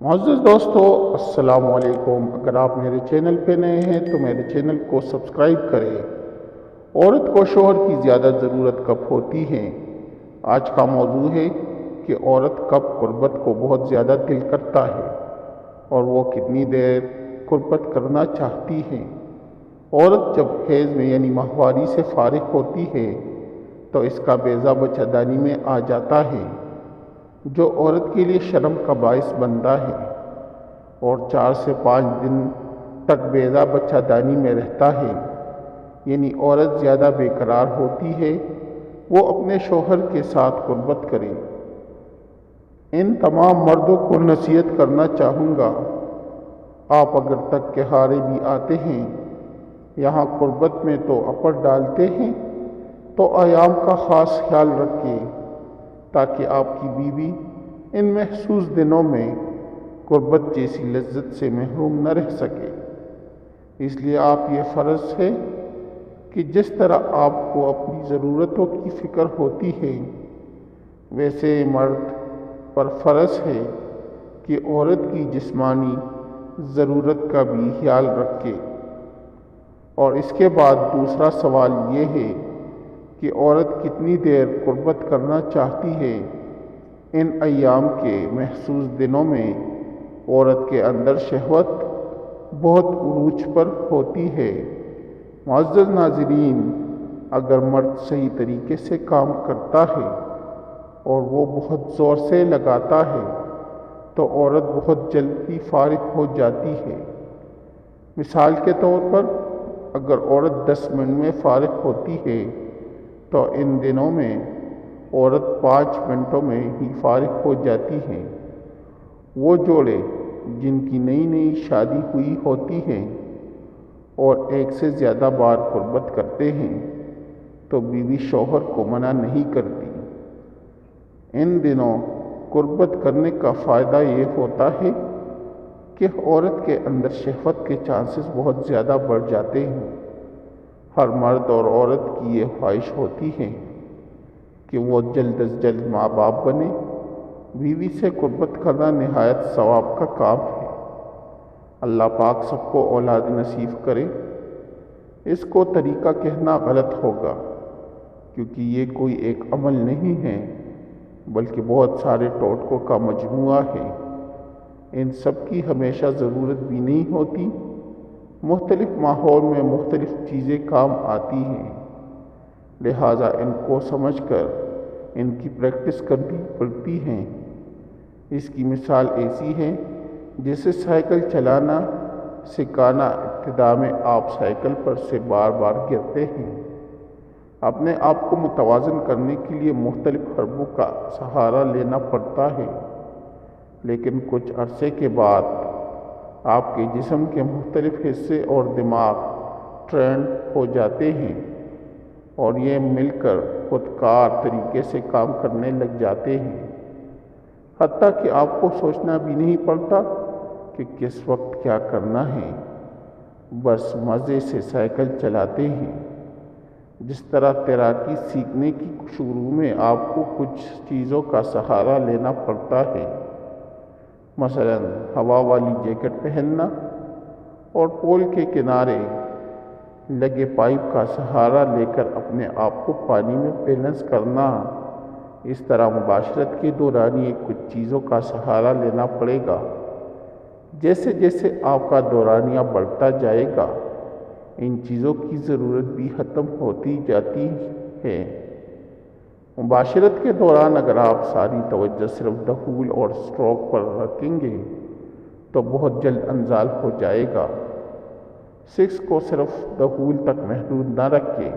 معزز دوستو، السلام علیکم۔ اگر آپ میرے چینل پہ نئے ہیں تو میرے چینل کو سبسکرائب کریں۔ عورت کو شوہر کی زیادہ ضرورت کب ہوتی ہے؟ آج کا موضوع ہے کہ عورت کب قربت کو بہت زیادہ دل کرتا ہے اور وہ کتنی دیر قربت کرنا چاہتی ہے۔ عورت جب حیض میں یعنی ماہواری سے فارغ ہوتی ہے تو اس کا بیضہ بچہ دانی میں آ جاتا ہے، جو عورت کے لیے شرم کا باعث بنتا ہے، اور 4 سے 5 دن تک بیضہ بچہ دانی میں رہتا ہے، یعنی عورت زیادہ بے قرار ہوتی ہے۔ وہ اپنے شوہر کے ساتھ قربت کرے۔ ان تمام مردوں کو نصیحت کرنا چاہوں گا، آپ اگر تک کے ہارے بھی آتے ہیں، یہاں قربت میں تو اپر ڈالتے ہیں، تو ایام کا خاص خیال رکھیں تاکہ آپ کی بیوی ان محسوس دنوں میں قربت جیسی لذت سے محروم نہ رہ سکے۔ اس لیے آپ یہ فرض ہے کہ جس طرح آپ کو اپنی ضرورتوں کی فکر ہوتی ہے، ویسے مرد پر فرض ہے کہ عورت کی جسمانی ضرورت کا بھی خیال رکھے۔ اور اس کے بعد دوسرا سوال یہ ہے کہ عورت کتنی دیر قربت کرنا چاہتی ہے۔ ان ایام کے محسوس دنوں میں عورت کے اندر شہوت بہت عروج پر ہوتی ہے۔ معزز ناظرین، اگر مرد صحیح طریقے سے کام کرتا ہے اور وہ بہت زور سے لگاتا ہے تو عورت بہت جلد ہی فارغ ہو جاتی ہے۔ مثال کے طور پر اگر عورت 10 منٹ میں فارغ ہوتی ہے تو ان دنوں میں عورت 5 منٹوں میں ہی فارغ ہو جاتی ہے۔ وہ جوڑے جن کی نئی نئی شادی ہوئی ہوتی ہے اور ایک سے زیادہ بار قربت کرتے ہیں تو بیوی شوہر کو منع نہیں کرتی۔ ان دنوں قربت کرنے کا فائدہ یہ ہوتا ہے کہ عورت کے اندر شہوت کے چانسز بہت زیادہ بڑھ جاتے ہیں۔ ہر مرد اور عورت کی یہ خواہش ہوتی ہے کہ وہ جلد از جلد ماں باپ بنے۔ بیوی سے قربت کرنا نہایت ثواب کا کام ہے۔ اللہ پاک سب کو اولاد نصیب کرے۔ اس کو طریقہ کہنا غلط ہوگا، کیونکہ یہ کوئی ایک عمل نہیں ہے بلکہ بہت سارے ٹوٹکوں کا مجموعہ ہے۔ ان سب کی ہمیشہ ضرورت بھی نہیں ہوتی۔ مختلف ماحول میں مختلف چیزیں کام آتی ہیں، لہٰذا ان کو سمجھ کر ان کی پریکٹس کرنی پڑتی ہے۔ اس کی مثال ایسی ہے جیسے سائیکل چلانا سکھانا۔ ابتدا میں آپ سائیکل پر سے بار بار گرتے ہیں۔ اپنے آپ کو متوازن کرنے کے لیے مختلف حربوں کا سہارا لینا پڑتا ہے، لیکن کچھ عرصے کے بعد آپ کے جسم کے مختلف حصے اور دماغ ٹرینڈ ہو جاتے ہیں اور یہ مل کر خود کار طریقے سے کام کرنے لگ جاتے ہیں، حتیٰ کہ آپ کو سوچنا بھی نہیں پڑتا کہ کس وقت کیا کرنا ہے، بس مزے سے سائیکل چلاتے ہیں۔ جس طرح تیراکی سیکھنے کی شروع میں آپ کو کچھ چیزوں کا سہارا لینا پڑتا ہے، مثلا ہوا والی جیکٹ پہننا اور پول کے کنارے لگے پائپ کا سہارا لے کر اپنے آپ کو پانی میں بیلنس کرنا، اس طرح مباشرت کے دوران یہ کچھ چیزوں کا سہارا لینا پڑے گا۔ جیسے جیسے آپ کا دورانیہ بڑھتا جائے گا، ان چیزوں کی ضرورت بھی ختم ہوتی جاتی ہے۔ مباشرت کے دوران اگر آپ ساری توجہ صرف دخول اور سٹروک پر رکھیں گے تو بہت جلد انزال ہو جائے گا۔ سیکس کو صرف دخول تک محدود نہ رکھیں،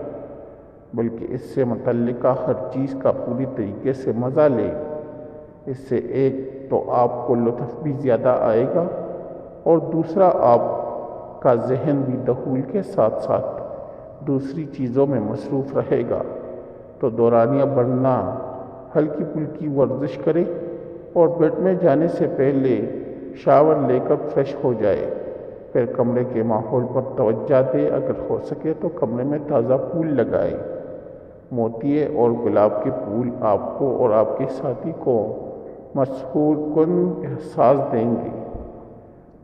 بلکہ اس سے متعلقہ ہر چیز کا پوری طریقے سے مزہ لیں۔ اس سے ایک تو آپ کو لطف بھی زیادہ آئے گا اور دوسرا آپ کا ذہن بھی دخول کے ساتھ ساتھ دوسری چیزوں میں مصروف رہے گا۔ تو دورانیہ بڑھنا، ہلکی پھلکی ورزش کرے اور بیڈ میں جانے سے پہلے شاور لے کر فریش ہو جائے۔ پھر کمرے کے ماحول پر توجہ دے، اگر ہو سکے تو کمرے میں تازہ پھول لگائے۔ موتیے اور گلاب کے پھول آپ کو اور آپ کے ساتھی کو مسحور کن احساس دیں گے۔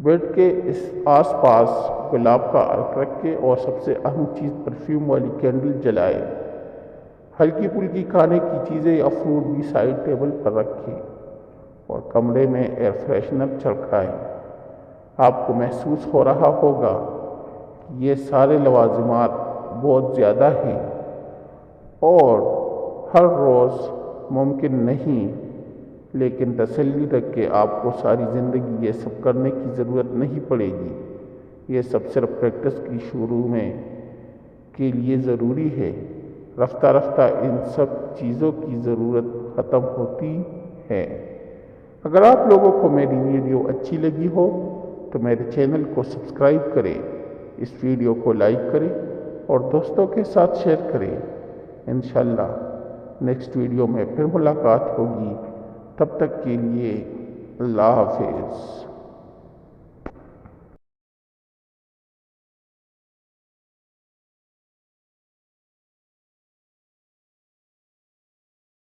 بیڈ کے اس آس پاس گلاب کا عرق رکھیں اور سب سے اہم چیز پرفیوم والی کینڈل جلائیں۔ ہلکی پھلکی کھانے کی چیزیں یا فروٹ بھی سائڈ ٹیبل پر رکھیں اور کمرے میں ایئر فریشنر چھڑکائیں۔ آپ کو محسوس ہو رہا ہوگا کہ یہ سارے لوازمات بہت زیادہ ہیں اور ہر روز ممکن نہیں، لیکن تسلی رکھ کے آپ کو ساری زندگی یہ سب کرنے کی ضرورت نہیں پڑے گی۔ یہ سب صرف پریکٹس کی شروع میں کے لیے ضروری ہے۔ رفتہ رفتہ ان سب چیزوں کی ضرورت ختم ہوتی ہے۔ اگر آپ لوگوں کو میری ویڈیو اچھی لگی ہو تو میرے چینل کو سبسکرائب کریں، اس ویڈیو کو لائک کریں اور دوستوں کے ساتھ شیئر کریں۔ انشاءاللہ نیکسٹ ویڈیو میں پھر ملاقات ہوگی، تب تک کے لیے اللہ حافظ۔